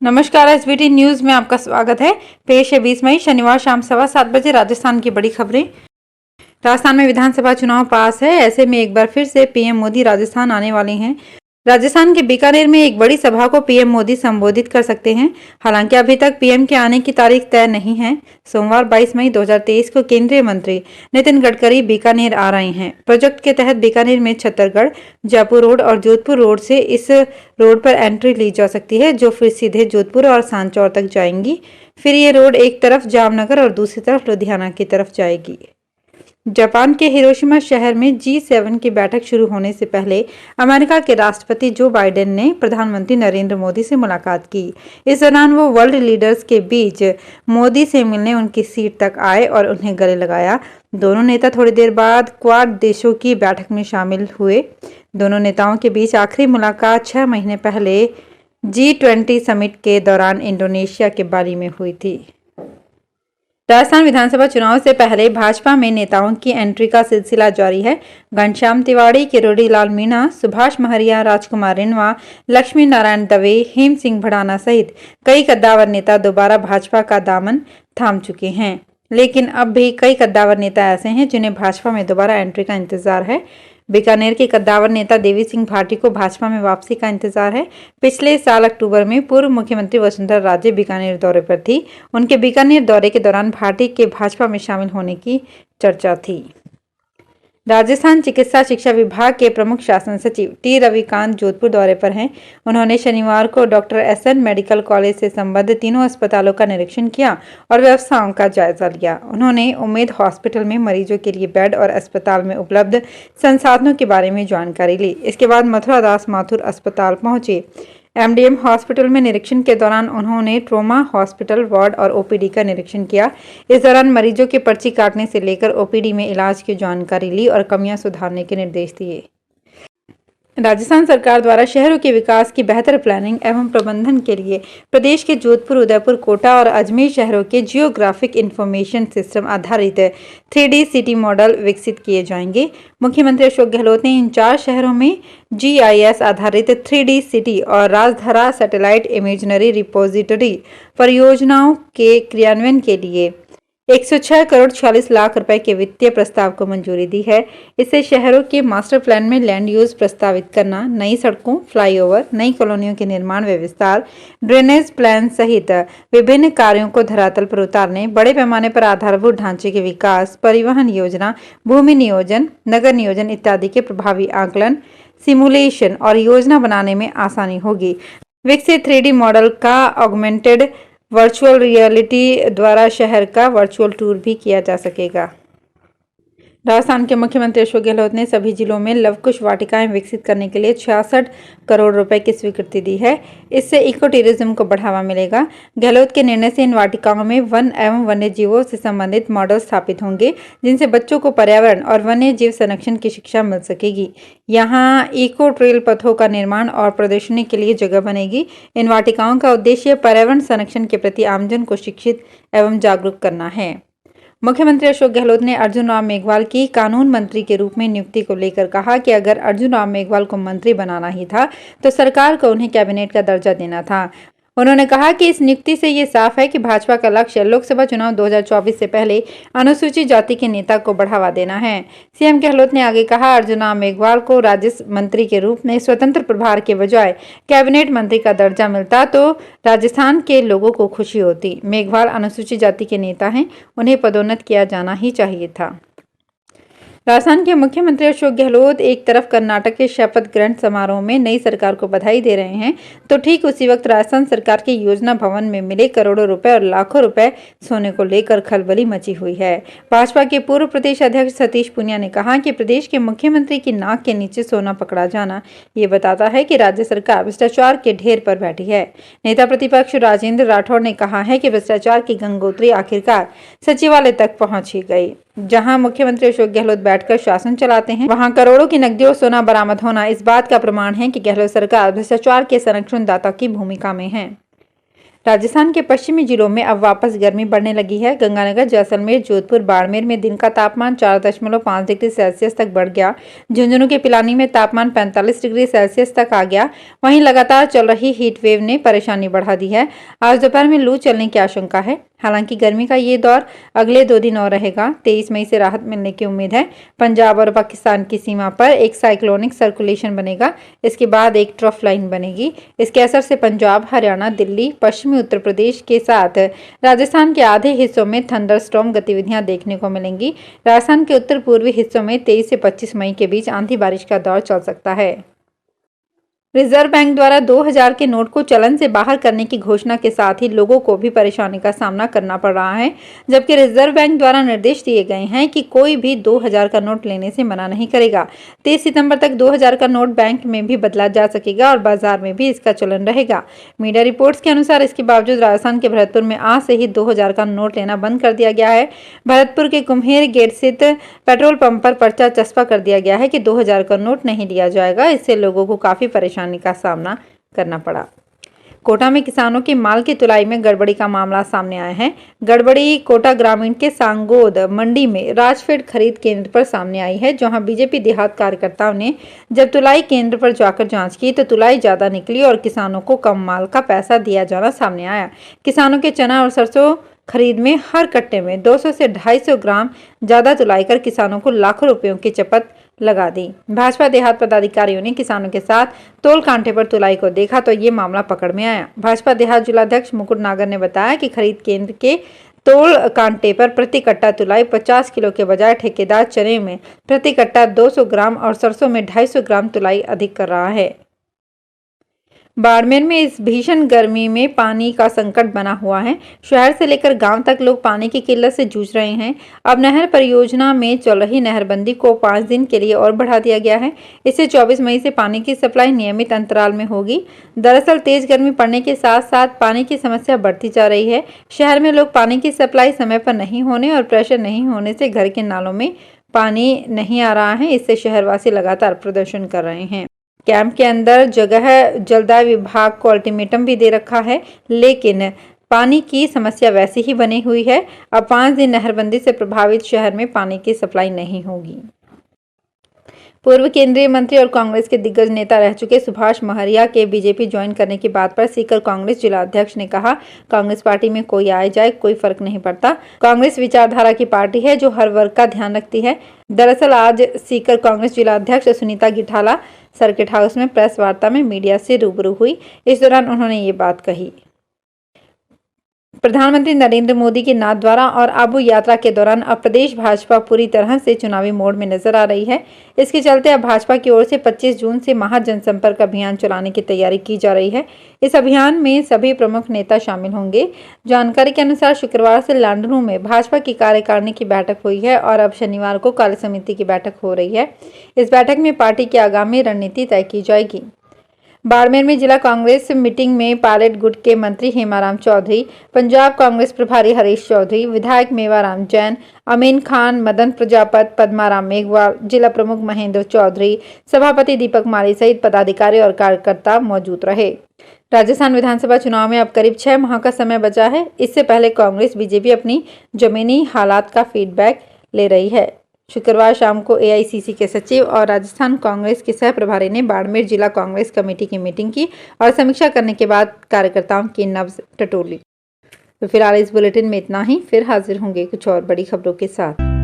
नमस्कार। SBT news में आपका स्वागत है। पेश है 20 मई शनिवार शाम 7:15 राजस्थान की बड़ी खबरें। राजस्थान में विधानसभा चुनाव पास है, ऐसे में एक बार फिर से पीएम मोदी राजस्थान आने वाले हैं। राजस्थान के बीकानेर में एक बड़ी सभा को पीएम मोदी संबोधित कर सकते हैं। हालांकि अभी तक पीएम के आने की तारीख तय नहीं है। सोमवार 22 मई 2023 को केंद्रीय मंत्री नितिन गडकरी बीकानेर आ रहे हैं। प्रोजेक्ट के तहत बीकानेर में छत्तरगढ़, जयपुर रोड और जोधपुर रोड से इस रोड पर एंट्री ली जा सकती है, जो फिर सीधे जोधपुर और सांचौर तक जाएंगी। फिर ये रोड एक तरफ जामनगर और दूसरी तरफ लुधियाना की तरफ जाएगी। जापान के हिरोशिमा शहर में G7 की बैठक शुरू होने से पहले अमेरिका के राष्ट्रपति जो बाइडेन ने प्रधानमंत्री नरेंद्र मोदी से मुलाकात की। इस दौरान वो वर्ल्ड लीडर्स के बीच मोदी से मिलने उनकी सीट तक आए और उन्हें गले लगाया। दोनों नेता थोड़ी देर बाद क्वाड देशों की बैठक में शामिल हुए। दोनों नेताओं के बीच आखिरी मुलाकात 6 महीने पहले G20 समिट के दौरान इंडोनेशिया के बाली में हुई थी। राजस्थान विधानसभा चुनाव से पहले भाजपा में नेताओं की एंट्री का सिलसिला जारी है। घनश्याम तिवाड़ी, किरोड़ी लाल मीणा, सुभाष महरिया, राजकुमार रिनवा, लक्ष्मी नारायण दवे, हेम सिंह भड़ाना सहित कई कद्दावर नेता दोबारा भाजपा का दामन थाम चुके हैं। लेकिन अब भी कई कद्दावर नेता ऐसे हैं जिन्हें भाजपा में दोबारा एंट्री का इंतजार है। बीकानेर के कद्दावर नेता देवी सिंह भाटी को भाजपा में वापसी का इंतजार है। पिछले साल अक्टूबर में पूर्व मुख्यमंत्री वसुंधरा राजे बीकानेर दौरे पर थी। उनके बीकानेर दौरे के दौरान भाटी के भाजपा में शामिल होने की चर्चा थी। राजस्थान चिकित्सा शिक्षा विभाग के प्रमुख शासन सचिव टी रविकांत जोधपुर दौरे पर हैं। उन्होंने शनिवार को डॉक्टर SN मेडिकल कॉलेज से संबद्ध तीनों अस्पतालों का निरीक्षण किया और व्यवस्थाओं का जायजा लिया। उन्होंने उम्मेद हॉस्पिटल में मरीजों के लिए बेड और अस्पताल में उपलब्ध संसाधनों के बारे में जानकारी ली। इसके बाद मथुरा दास माथुर अस्पताल पहुंचे। MDM हॉस्पिटल में निरीक्षण के दौरान उन्होंने ट्रोमा हॉस्पिटल वार्ड और OPD का निरीक्षण किया। इस दौरान मरीजों के पर्ची काटने से लेकर OPD में इलाज की जानकारी ली और कमियां सुधारने के निर्देश दिए। राजस्थान सरकार द्वारा शहरों के विकास की बेहतर प्लानिंग एवं प्रबंधन के लिए प्रदेश के जोधपुर, उदयपुर, कोटा और अजमेर शहरों के जियोग्राफिक इंफॉर्मेशन सिस्टम आधारित 3D सिटी मॉडल विकसित किए जाएंगे। मुख्यमंत्री अशोक गहलोत ने इन 4 शहरों में GIS आधारित 3D सिटी और राजधारा सैटेलाइट इमेजनरी रिपोजिटरी परियोजनाओं के क्रियान्वयन के लिए 106 करोड़ 46 लाख रुपए के वित्तीय प्रस्ताव को मंजूरी दी है। इससे शहरों के मास्टर प्लान में लैंड यूज प्रस्तावित करना, नई सड़कों, फ्लाईओवर, नई कॉलोनियों के निर्माण व विस्तार, ड्रेनेज प्लान सहित विभिन्न कार्यों को धरातल पर उतारने, बड़े पैमाने पर आधारभूत ढांचे के विकास, परिवहन योजना, भूमि नियोजन, नगर नियोजन इत्यादि के प्रभावी आकलन, सिमुलेशन और योजना बनाने में आसानी होगी। विकसित 3D मॉडल का ऑगमेंटेड वर्चुअल रियलिटी द्वारा शहर का वर्चुअल टूर भी किया जा सकेगा। राजस्थान के मुख्यमंत्री अशोक गहलोत ने सभी जिलों में लवकुश वाटिकाएं विकसित करने के लिए 66 करोड़ रुपए की स्वीकृति दी है। इससे इको टूरिज्म को बढ़ावा मिलेगा। गहलोत के निर्णय से इन वाटिकाओं में वन एवं वन्य जीवों से संबंधित मॉडल स्थापित होंगे, जिनसे बच्चों को पर्यावरण और वन्य जीव संरक्षण की शिक्षा मिल सकेगी। यहाँ इको ट्रेल पथों का निर्माण और प्रदर्शनी के लिए जगह बनेगी। इन वाटिकाओं का उद्देश्य पर्यावरण संरक्षण के प्रति आमजन को शिक्षित एवं जागरूक करना है। मुख्यमंत्री अशोक गहलोत ने अर्जुन राम मेघवाल की कानून मंत्री के रूप में नियुक्ति को लेकर कहा कि अगर अर्जुन राम मेघवाल को मंत्री बनाना ही था तो सरकार को उन्हें कैबिनेट का दर्जा देना था। उन्होंने कहा कि इस नियुक्ति से ये साफ है कि भाजपा का लक्ष्य लोकसभा चुनाव 2024 से पहले अनुसूचित जाति के नेता को बढ़ावा देना है। सीएम गहलोत ने आगे कहा, अर्जुन राम मेघवाल को राज्य मंत्री के रूप में स्वतंत्र प्रभार के बजाय कैबिनेट मंत्री का दर्जा मिलता तो राजस्थान के लोगों को खुशी होती। मेघवाल अनुसूचित जाति के नेता हैं, उन्हें पदोन्नत किया जाना ही चाहिए था। राजस्थान के मुख्यमंत्री अशोक गहलोत एक तरफ कर्नाटक के शपथ ग्रहण समारोह में नई सरकार को बधाई दे रहे हैं, तो ठीक उसी वक्त राजस्थान सरकार के योजना भवन में मिले करोड़ों रुपए और लाखों रुपए सोने को लेकर खलबली मची हुई है। भाजपा के पूर्व प्रदेश अध्यक्ष सतीश पूनिया ने कहा कि प्रदेश के मुख्यमंत्री की नाक के नीचे सोना पकड़ा जाना ये बताता है कि राज्य सरकार भ्रष्टाचार के ढेर पर बैठी है। नेता प्रतिपक्ष राजेंद्र राठौड़ ने कहा है कि भ्रष्टाचार की गंगोत्री आखिरकार सचिवालय तक पहुंच ही गई। जहां मुख्यमंत्री अशोक गहलोत बैठकर शासन चलाते हैं, वहां करोड़ों की नकदी और सोना बरामद होना इस बात का प्रमाण है कि गहलोत सरकार भ्रष्टाचार के संरक्षण दाता की भूमिका में है। राजस्थान के पश्चिमी जिलों में अब वापस गर्मी बढ़ने लगी है। गंगानगर, जैसलमेर, जोधपुर, बाड़मेर में दिन का तापमान 4.5 डिग्री सेल्सियस तक बढ़ गया। झुंझुनू के पिलानी में तापमान 45 डिग्री सेल्सियस तक आ गया। वहीं लगातार चल रही हीट वेव ने परेशानी बढ़ा दी है। आज दोपहर में लू चलने की आशंका है। हालांकि गर्मी का ये दौर अगले 2 दिन और रहेगा। 23 मई से राहत मिलने की उम्मीद है। पंजाब और पाकिस्तान की सीमा पर एक साइक्लोनिक सर्कुलेशन बनेगा। इसके बाद एक ट्रफ लाइन बनेगी। इसके असर से पंजाब, हरियाणा, दिल्ली, पश्चिमी उत्तर प्रदेश के साथ राजस्थान के आधे हिस्सों में थंडरस्टॉर्म गतिविधियां देखने को मिलेंगी। राजस्थान के उत्तर पूर्वी हिस्सों में 23 से 25 मई के बीच आंधी बारिश का दौर चल सकता है। रिजर्व बैंक द्वारा 2000 के नोट को चलन से बाहर करने की घोषणा के साथ ही लोगों को भी परेशानी का सामना करना पड़ रहा है। जबकि रिजर्व बैंक द्वारा निर्देश दिए गए हैं कि कोई भी 2000 का नोट लेने से मना नहीं करेगा। 23 सितंबर तक 2000 का नोट बैंक में भी बदला जा सकेगा और बाजार में भी इसका चलन रहेगा। मीडिया रिपोर्ट्स के अनुसार इसके बावजूद राजस्थान के भरतपुर में आज से ही 2000 का नोट लेना बंद कर दिया गया है। भरतपुर के कुम्हेर गेट स्थित पेट्रोल पंप पर पर्चा चस्पा कर दिया गया है कि 2000 का नोट नहीं लिया जाएगा। इससे लोगों को काफी परेशानी का सामना करना पड़ा। कोटा में किसानों के माल की तुलाई में गड़बड़ी का मामला सामने आया है। गड़बड़ी कोटा ग्रामीण के सांगोद मंडी में राजफेड खरीद केंद्र पर सामने आई है, जहां बीजेपी देहात कार्यकर्ताओं ने जब तुलाई केंद्र पर जाकर जांच की तो तुलाई ज्यादा निकली और किसानों को कम माल का पैसा दिया जाना सामने आया। किसानों के चना और सरसों खरीद में हर कट्टे में 200 से 250 ग्राम ज्यादा तुलाई कर किसानों को लाखों रुपयों की चपत लगा दी। भाजपा देहात पदाधिकारियों ने किसानों के साथ तोल कांटे पर तुलाई को देखा तो ये मामला पकड़ में आया। भाजपा देहात जिलाध्यक्ष मुकुट नागर ने बताया कि खरीद केंद्र के तोल कांटे पर प्रति कट्टा तुलाई 50 किलो के बजाय ठेकेदार चने में प्रति कट्टा 200 ग्राम और सरसों में 250 ग्राम तुलाई अधिक कर रहा है। बाड़मेर में इस भीषण गर्मी में पानी का संकट बना हुआ है। शहर से लेकर गांव तक लोग पानी की किल्लत से जूझ रहे हैं। अब नहर परियोजना में चल रही नहरबंदी को 5 दिन के लिए और बढ़ा दिया गया है। इससे 24 मई से पानी की सप्लाई नियमित अंतराल में होगी। दरअसल तेज गर्मी पड़ने के साथ साथ पानी की समस्या बढ़ती जा रही है। शहर में लोग पानी की सप्लाई समय पर नहीं होने और प्रेशर नहीं होने से घर के नालों में पानी नहीं आ रहा है। इससे शहरवासी लगातार प्रदर्शन कर रहे हैं। कैंप के अंदर जगह जलदाय विभाग को अल्टीमेटम भी दे रखा है, लेकिन पानी की समस्या वैसी ही बनी हुई है। अब 5 दिन नहरबंदी से प्रभावित शहर में पानी की सप्लाई नहीं होगी। पूर्व केंद्रीय मंत्री और कांग्रेस के दिग्गज नेता रह चुके सुभाष महरिया के बीजेपी ज्वाइन करने की बात पर सीकर कांग्रेस जिलाध्यक्ष ने कहा, कांग्रेस पार्टी में कोई आए जाए कोई फर्क नहीं पड़ता। कांग्रेस विचारधारा की पार्टी है जो हर वर्ग का ध्यान रखती है। दरअसल आज सीकर कांग्रेस जिलाध्यक्ष सुनीता गिठाला सर्किट हाउस में प्रेस वार्ता में मीडिया से रूबरू हुई। इस दौरान उन्होंने ये बात कही। प्रधानमंत्री नरेंद्र मोदी के नाथद्वारा और आबू यात्रा के दौरान अब प्रदेश भाजपा पूरी तरह से चुनावी मोड में नजर आ रही है। इसके चलते अब भाजपा की ओर से 25 जून से महा जनसंपर्क अभियान चलाने की तैयारी की जा रही है। इस अभियान में सभी प्रमुख नेता शामिल होंगे। जानकारी के अनुसार शुक्रवार से लंदनों में भाजपा की कार्यकारिणी की बैठक हुई है और अब शनिवार को कार्य समिति की बैठक हो रही है। इस बैठक में पार्टी की आगामी रणनीति तय की जाएगी। बाड़मेर में जिला कांग्रेस मीटिंग में पायलट गुट के मंत्री हेमाराम चौधरी, पंजाब कांग्रेस प्रभारी हरीश चौधरी, विधायक मेवाराम जैन, अमीन खान, मदन प्रजापत, पद्माराम मेघवाल, जिला प्रमुख महेंद्र चौधरी, सभापति दीपक माली सहित पदाधिकारी और कार्यकर्ता मौजूद रहे। राजस्थान विधानसभा चुनाव में अब करीब 6 माह का समय बचा है। इससे पहले कांग्रेस बीजेपी अपनी जमीनी हालात का फीडबैक ले रही है। शुक्रवार शाम को एआईसीसी के सचिव और राजस्थान कांग्रेस के सह प्रभारी ने बाड़मेर जिला कांग्रेस कमेटी की मीटिंग की और समीक्षा करने के बाद कार्यकर्ताओं की नब्ज टटोली। तो फिलहाल इस बुलेटिन में इतना ही। फिर हाजिर होंगे कुछ और बड़ी खबरों के साथ।